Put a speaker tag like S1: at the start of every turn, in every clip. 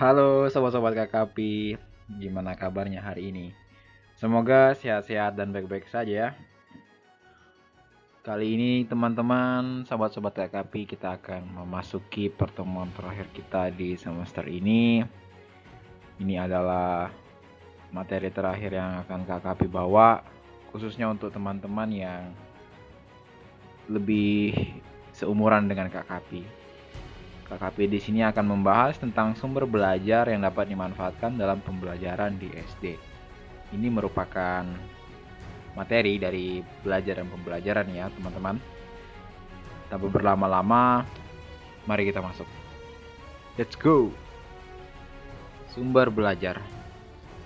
S1: Halo sobat-sobat KKP, gimana kabarnya hari ini? Semoga sehat-sehat dan baik-baik saja ya. Kali ini teman-teman, sobat-sobat KKP, kita akan memasuki pertemuan terakhir kita di semester ini. Ini adalah materi terakhir yang akan KKP bawa, khususnya untuk teman-teman yang lebih seumuran dengan KKP. KKP di sini akan membahas tentang sumber belajar yang dapat dimanfaatkan dalam pembelajaran di SD. Ini merupakan materi dari belajar dan pembelajaran ya teman-teman. Tanpa berlama-lama, mari kita masuk. Let's go! Sumber belajar.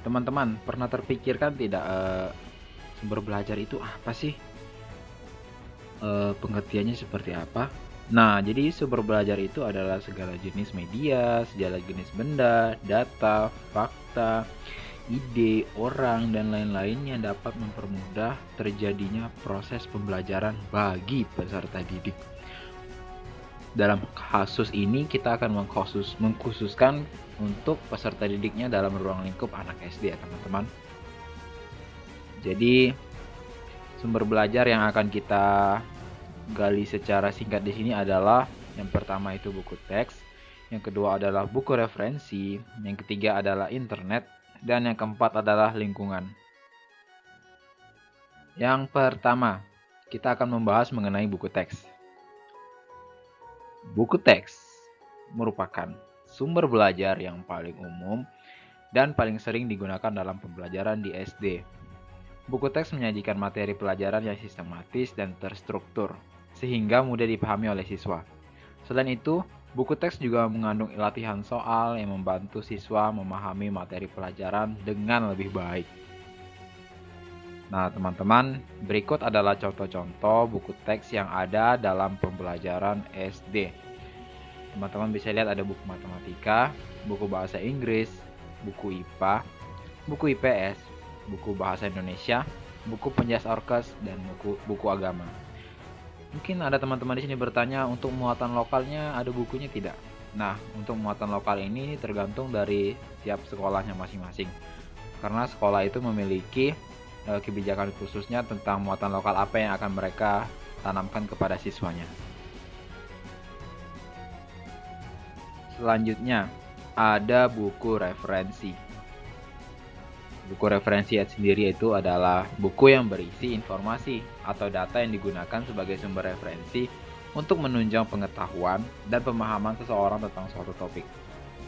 S1: Teman-teman, pernah terpikirkan tidak sumber belajar itu apa sih? Pengertiannya seperti apa? Nah, jadi sumber belajar itu adalah segala jenis media, segala jenis benda, data, fakta, ide, orang, dan lain-lain yang dapat mempermudah terjadinya proses pembelajaran bagi peserta didik. Dalam kasus ini kita akan mengkhususkan untuk peserta didiknya dalam ruang lingkup anak SD ya teman-teman. Jadi sumber belajar yang akan kita gali secara singkat di sini adalah yang pertama itu buku teks, yang kedua adalah buku referensi, yang ketiga adalah internet, dan yang keempat adalah lingkungan. Yang pertama, kita akan membahas mengenai buku teks. Buku teks merupakan sumber belajar yang paling umum dan paling sering digunakan dalam pembelajaran di SD. Buku teks menyajikan materi pelajaran yang sistematis dan terstruktur, sehingga mudah dipahami oleh siswa. Selain itu, buku teks juga mengandung latihan soal yang membantu siswa memahami materi pelajaran dengan lebih baik. Nah, teman-teman, berikut adalah contoh-contoh buku teks yang ada dalam pembelajaran SD. Teman-teman bisa lihat ada buku matematika, buku bahasa Inggris, buku IPA, buku IPS, buku bahasa Indonesia, buku penjelasan orkes, dan buku agama. Mungkin ada teman-teman di sini bertanya, untuk muatan lokalnya ada bukunya tidak? Nah, untuk muatan lokal ini tergantung dari tiap sekolahnya masing-masing. Karena sekolah itu memiliki kebijakan khususnya tentang muatan lokal apa yang akan mereka tanamkan kepada siswanya. Selanjutnya, ada buku referensi. Buku referensi sendiri itu adalah buku yang berisi informasi atau data yang digunakan sebagai sumber referensi untuk menunjang pengetahuan dan pemahaman seseorang tentang suatu topik.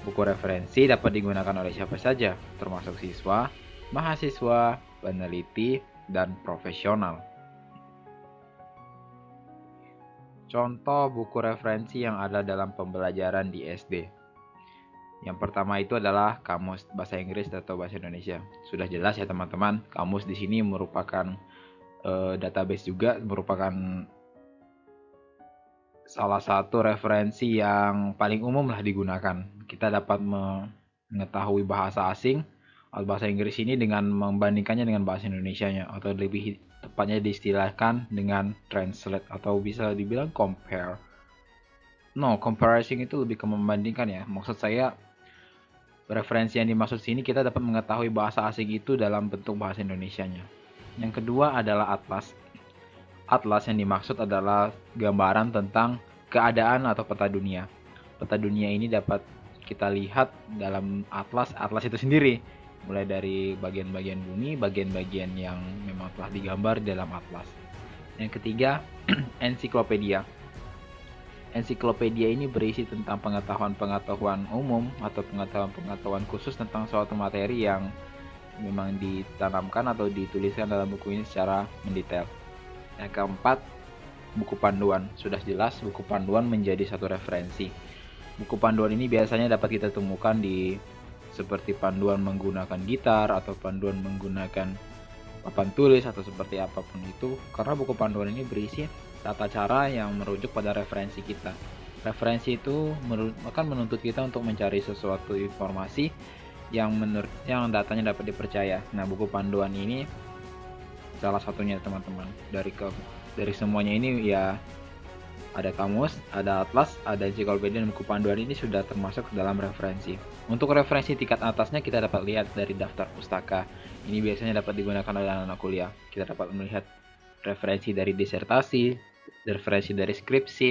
S1: Buku referensi dapat digunakan oleh siapa saja, termasuk siswa, mahasiswa, peneliti, dan profesional. Contoh buku referensi yang ada dalam pembelajaran di SD. Yang pertama itu adalah kamus bahasa Inggris atau bahasa Indonesia. Sudah jelas ya teman-teman, kamus di sini merupakan database juga, merupakan salah satu referensi yang paling umum lah digunakan. Kita dapat mengetahui bahasa asing atau bahasa Inggris ini dengan membandingkannya dengan bahasa Indonesianya, atau lebih tepatnya diistilahkan dengan translate atau bisa dibilang compare. No, comparison itu lebih ke membandingkan ya. Maksud saya, referensi yang dimaksud sini kita dapat mengetahui bahasa asing itu dalam bentuk bahasa Indonesianya. Yang kedua adalah atlas. Atlas yang dimaksud adalah gambaran tentang keadaan atau peta dunia. Peta dunia ini dapat kita lihat dalam atlas itu sendiri. Mulai dari bagian-bagian bumi, bagian-bagian yang memang telah digambar dalam atlas. Yang ketiga, ensiklopedia. Ensiklopedia ini berisi tentang pengetahuan-pengetahuan umum atau pengetahuan-pengetahuan khusus tentang suatu materi yang memang ditanamkan atau dituliskan dalam buku ini secara mendetail. Yang keempat, buku panduan. Sudah jelas buku panduan menjadi satu referensi. Buku panduan ini biasanya dapat kita temukan di seperti panduan menggunakan gitar atau panduan menggunakan papan tulis atau seperti apapun itu, karena buku panduan ini berisi tata cara yang merujuk pada referensi kita. Referensi itu akan menuntut kita untuk mencari sesuatu informasi yang datanya dapat dipercaya. Nah, buku panduan ini salah satunya teman-teman. Dari semuanya ini ya Ada kamus, ada atlas, ada ensiklopedia dan buku panduan. Ini sudah termasuk dalam referensi. Untuk referensi tingkat atasnya kita dapat lihat dari daftar pustaka. Ini biasanya dapat digunakan oleh anak-anak kuliah. Kita dapat melihat referensi dari disertasi, referensi dari skripsi,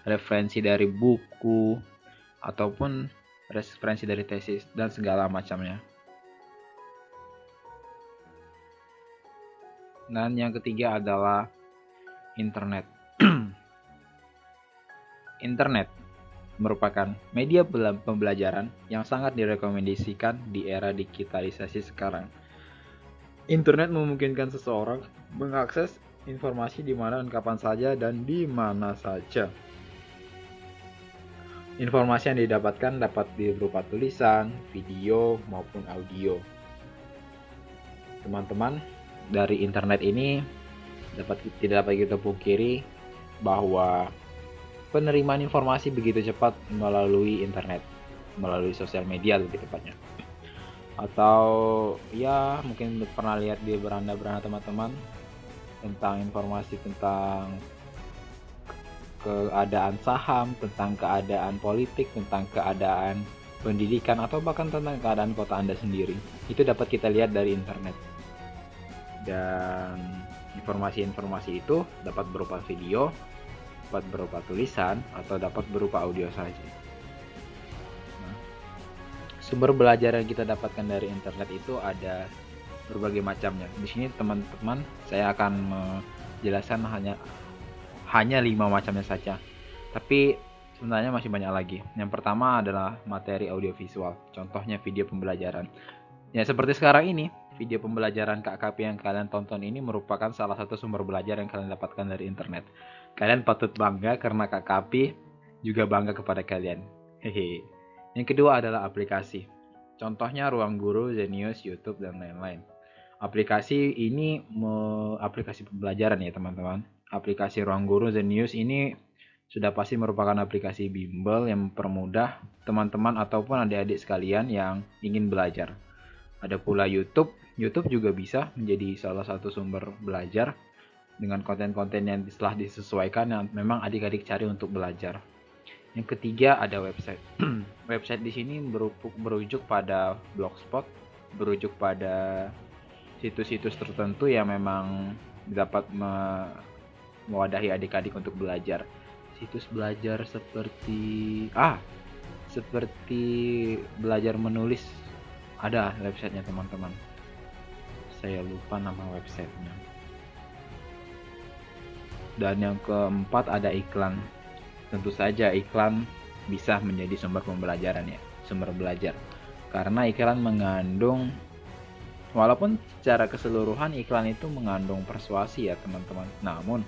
S1: referensi dari buku, ataupun referensi dari tesis, dan segala macamnya. Dan yang ketiga adalah internet. Internet merupakan media pembelajaran yang sangat direkomendasikan di era digitalisasi sekarang. Internet memungkinkan seseorang mengakses informasi di mana dan kapan saja dan di mana saja. Informasi yang didapatkan dapat berupa tulisan, video, maupun audio. Teman-teman, dari internet ini tidak dapat kita pungkiri bahwa penerimaan informasi begitu cepat melalui internet, melalui sosial media lebih tepatnya. Atau ya mungkin pernah lihat di beranda-beranda teman-teman tentang informasi tentang keadaan saham, tentang keadaan politik, tentang keadaan pendidikan, atau bahkan tentang keadaan kota Anda sendiri. Itu dapat kita lihat dari internet. Dan informasi-informasi itu dapat berupa video, dapat berupa tulisan, atau dapat berupa audio saja. Nah, sumber belajar yang kita dapatkan dari internet itu ada berbagai macamnya. Di sini teman-teman saya akan menjelaskan hanya 5 macamnya saja. Tapi sebenarnya masih banyak lagi. Yang pertama adalah materi audiovisual. Contohnya video pembelajaran. Ya seperti sekarang ini, video pembelajaran KKP yang kalian tonton ini merupakan salah satu sumber belajar yang kalian dapatkan dari internet. Kalian patut bangga karena KKP juga bangga kepada kalian. Hehe. Yang kedua adalah aplikasi. Contohnya Ruang Guru, Zenius, YouTube, dan lain-lain. Aplikasi ini aplikasi pembelajaran ya teman-teman. Aplikasi Ruang Guru, Zenius ini sudah pasti merupakan aplikasi bimbel yang mempermudah teman-teman ataupun adik-adik sekalian yang ingin belajar. Ada pula YouTube. YouTube juga bisa menjadi salah satu sumber belajar dengan konten-konten yang telah disesuaikan yang memang adik-adik cari untuk belajar. Yang ketiga ada website. Website di sini berujuk pada blogspot, berujuk pada situs-situs tertentu yang memang dapat mewadahi adik-adik untuk belajar. Situs belajar seperti belajar menulis, ada websitenya teman-teman. Saya lupa nama websitenya. Dan yang keempat ada iklan. Tentu saja iklan bisa menjadi sumber pembelajaran ya, sumber belajar. Karena iklan mengandung, walaupun secara keseluruhan iklan itu mengandung persuasi ya teman-teman. Namun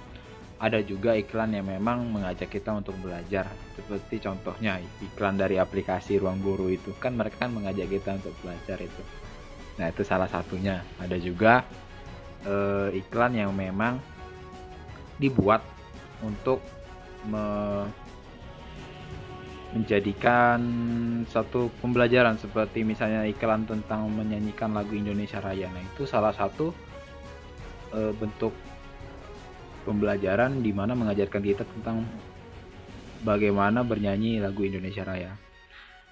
S1: ada juga iklan yang memang mengajak kita untuk belajar. Seperti contohnya iklan dari aplikasi Ruang Guru itu. Kan mereka kan mengajak kita untuk belajar itu. Nah itu salah satunya. Ada juga iklan yang memang dibuat untuk menjadikan satu pembelajaran. Seperti misalnya iklan tentang menyanyikan lagu Indonesia Raya. Nah itu salah satu bentuk pembelajaran di mana mengajarkan kita tentang bagaimana bernyanyi lagu Indonesia Raya.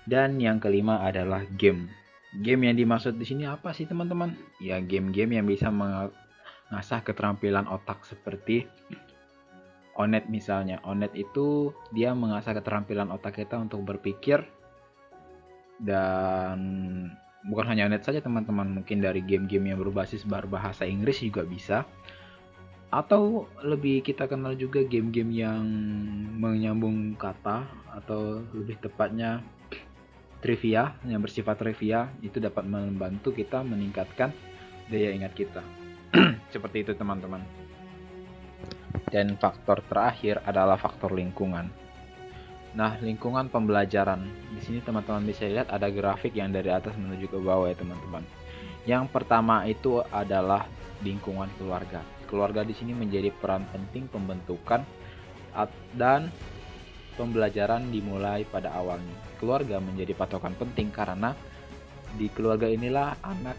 S1: Dan yang kelima adalah game. Game yang dimaksud di sini apa sih teman-teman? Ya game-game yang bisa mengasah keterampilan otak seperti Onet misalnya. Onet itu dia mengasah keterampilan otak kita untuk berpikir. Dan bukan hanya Onet saja teman-teman, mungkin dari game-game yang berbasis bahasa Inggris juga bisa. Atau lebih kita kenal juga game-game yang menyambung kata, atau lebih tepatnya trivia, yang bersifat trivia. Itu dapat membantu kita meningkatkan daya ingat kita. Seperti itu teman-teman. Dan faktor terakhir adalah faktor lingkungan. Nah, lingkungan pembelajaran. Di sini teman-teman bisa lihat ada grafik yang dari atas menuju ke bawah ya teman-teman. Yang pertama itu adalah lingkungan keluarga. Keluarga di sini menjadi peran penting pembentukan dan pembelajaran dimulai pada awalnya. Keluarga menjadi patokan penting karena di keluarga inilah anak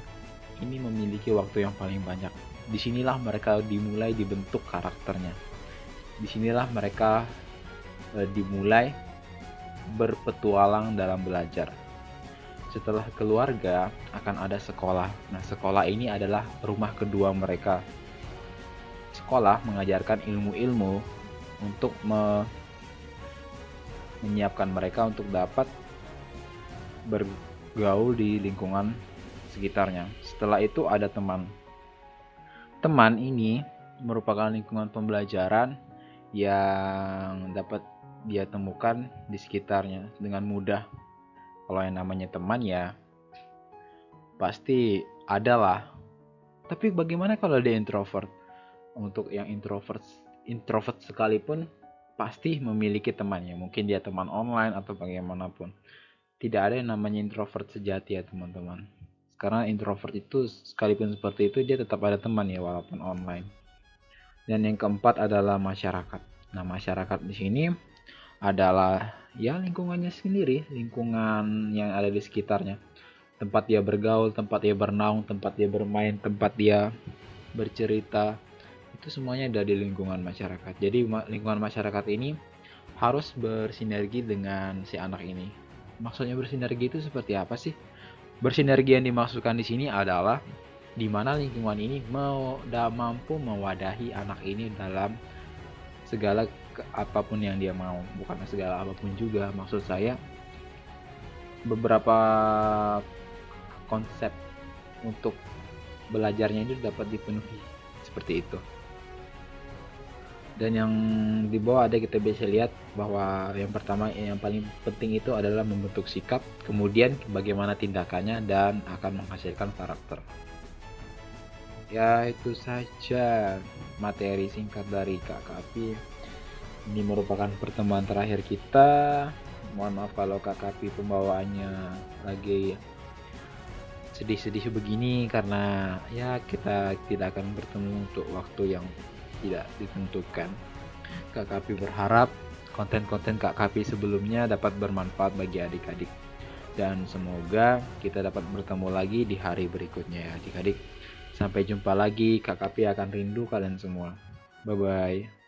S1: ini memiliki waktu yang paling banyak. Disinilah mereka dimulai dibentuk karakternya. Disinilah mereka dimulai berpetualang dalam belajar. Setelah keluarga akan ada sekolah. Nah, sekolah ini adalah rumah kedua mereka. Sekolah mengajarkan ilmu-ilmu untuk menyiapkan mereka untuk dapat bergaul di lingkungan sekitarnya. Setelah itu ada teman. Teman ini merupakan lingkungan pembelajaran yang dapat dia temukan di sekitarnya dengan mudah. Kalau yang namanya teman ya pasti ada lah. Tapi bagaimana kalau dia introvert? Untuk yang introvert sekalipun pasti memiliki temannya. Mungkin dia teman online atau bagaimanapun. Tidak ada yang namanya introvert sejati ya teman-teman. Karena introvert itu sekalipun seperti itu dia tetap ada teman ya walaupun online. Dan yang keempat adalah masyarakat. Nah, masyarakat di sini adalah ya lingkungannya sendiri, lingkungan yang ada di sekitarnya. Tempat dia bergaul, tempat dia bernaung, tempat dia bermain, tempat dia bercerita. Itu semuanya ada di lingkungan masyarakat. Jadi lingkungan masyarakat ini harus bersinergi dengan si anak ini. Maksudnya bersinergi itu seperti apa sih? Bersinergi yang dimaksudkan di sini adalah di mana lingkungan ini mampu mewadahi anak ini dalam segala apapun yang dia mau. Bukan segala apapun juga, maksud saya beberapa konsep untuk belajarnya itu dapat dipenuhi seperti itu. Dan yang di bawah ada kita bisa lihat bahwa yang pertama yang paling penting itu adalah membentuk sikap, kemudian bagaimana tindakannya dan akan menghasilkan karakter. Ya itu saja materi singkat dari Kak Kapi. Ini merupakan pertemuan terakhir kita. Mohon maaf kalau Kak Kapi pembawaannya lagi sedih-sedih begini karena ya kita tidak akan bertemu untuk waktu yang tidak ditentukan. Kak Kapi berharap konten-konten Kak Kapi sebelumnya dapat bermanfaat bagi adik-adik. Dan semoga kita dapat bertemu lagi di hari berikutnya ya adik-adik. Sampai jumpa lagi, Kak Kapi akan rindu kalian semua. Bye-bye.